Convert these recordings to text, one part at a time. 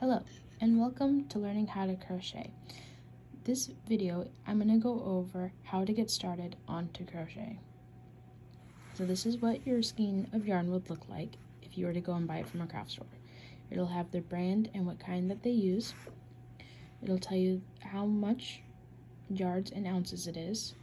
Hello, and welcome to learning how to crochet. This video, I'm going to go over how to get started onto crochet. So this is what your skein of yarn would look like if you were to go and buy it from a craft store. It'll have the brand and what kind that they use. It'll tell you how much yards and ounces it is.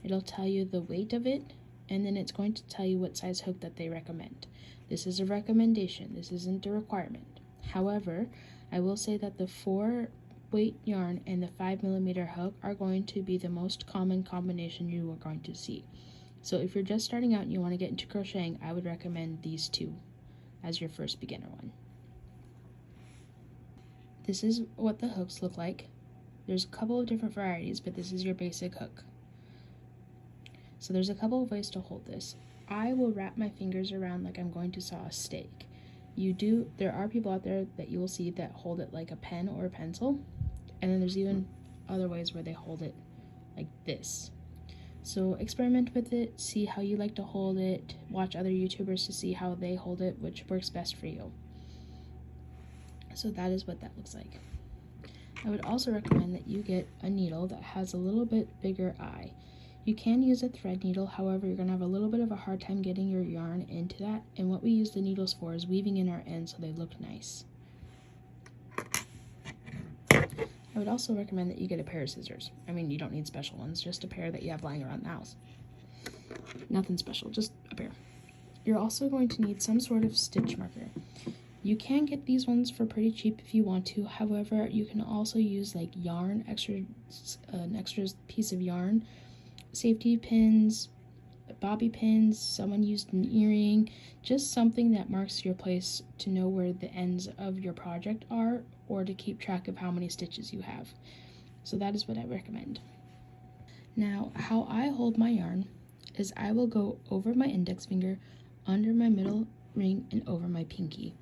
It'll tell you the weight of it, and then it's going to tell you what size hook that they recommend. This is a recommendation. This isn't a requirement. However, I will say that the 4-weight yarn and the 5mm hook are going to be the most common combination you are going to see. So if you're just starting out and you want to get into crocheting, I would recommend these two as your first beginner one. This is what the hooks look like. There's a couple of different varieties, but this is your basic hook. So there's a couple of ways to hold this. I will wrap my fingers around like I'm going to saw a steak. There are people out there that you will see that hold it like a pen or a pencil, and then there's even other ways where they hold it like this. So experiment with it, see how you like to hold it, watch other YouTubers to see how they hold it, which works best for you. So that is what that looks like. I would also recommend that you get a needle that has a little bit bigger eye. You can use a thread needle, however, you're going to have a little bit of a hard time getting your yarn into that, and what we use the needles for is weaving in our ends so they look nice. I would also recommend that you get a pair of scissors. I mean, you don't need special ones, just a pair that you have lying around the house. Nothing special, just a pair. You're also going to need some sort of stitch marker. You can get these ones for pretty cheap if you want to, however, you can also use like yarn, an extra piece of yarn, safety pins, bobby pins, someone used an earring, just something that marks your place to know where the ends of your project are or to keep track of how many stitches you have. So that is what I recommend. Now, how I hold my yarn is I will go over my index finger, under my middle ring, and over my pinky.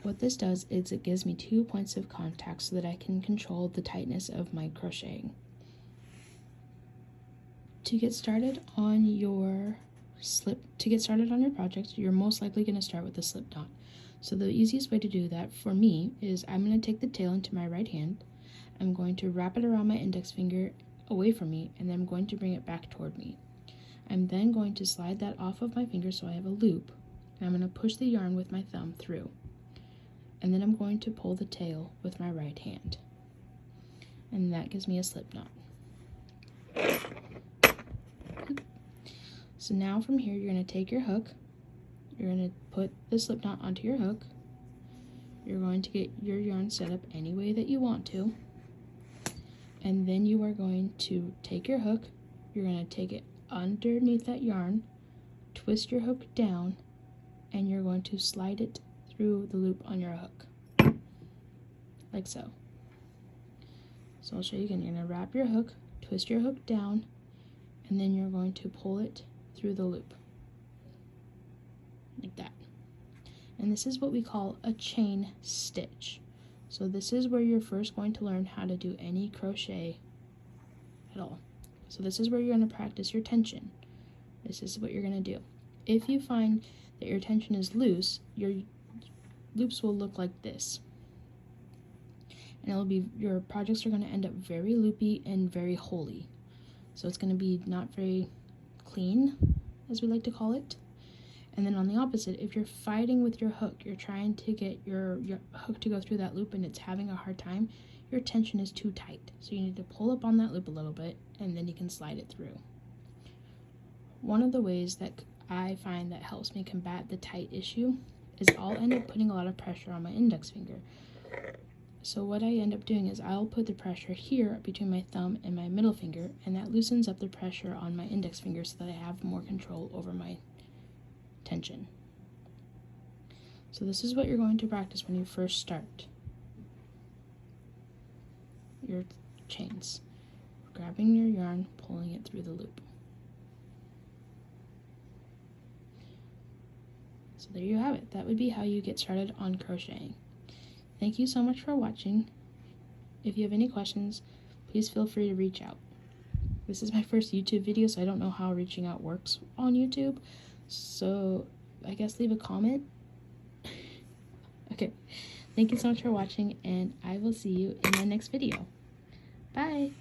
What this does is it gives me 2 points of contact so that I can control the tightness of my crocheting. To get started on your project, you're most likely going to start with a slip knot. So the easiest way to do that for me is I'm going to take the tail into my right hand. I'm going to wrap it around my index finger away from me, and then I'm going to bring it back toward me. I'm then going to slide that off of my finger so I have a loop, and I'm going to push the yarn with my thumb through. And then I'm going to pull the tail with my right hand. And that gives me a slip knot. So now from here, you're going to take your hook, you're going to put the slip knot onto your hook, you're going to get your yarn set up any way that you want to, and then you are going to take your hook, you're going to take it underneath that yarn, twist your hook down, and you're going to slide it through the loop on your hook, like so. So I'll show you again. You're going to wrap your hook, twist your hook down, and then you're going to pull it through the loop, like that. And this is what we call a chain stitch. So this is where you're first going to learn how to do any crochet at all. So this is where you're going to practice your tension. This is what you're going to do. If you find that your tension is loose, your loops will look like this. And your projects are going to end up very loopy and very holy. So it's going to be not very clean, as we like to call it. And then on the opposite, if you're fighting with your hook, you're trying to get your hook to go through that loop and it's having a hard time, your tension is too tight. So you need to pull up on that loop a little bit, and then you can slide it through. One of the ways that I find that helps me combat the tight issue is I'll end up putting a lot of pressure on my index finger. So what I end up doing is I'll put the pressure here between my thumb and my middle finger, and that loosens up the pressure on my index finger so that I have more control over my tension. So this is what you're going to practice when you first start your chains. Grabbing your yarn, pulling it through the loop. So there you have it. That would be how you get started on crocheting. Thank you so much for watching. If you have any questions, please feel free to reach out. This is my first YouTube video, so I don't know how reaching out works on YouTube. So I guess leave a comment. Okay, Thank you so much for watching, and I will see you in my next video. Bye!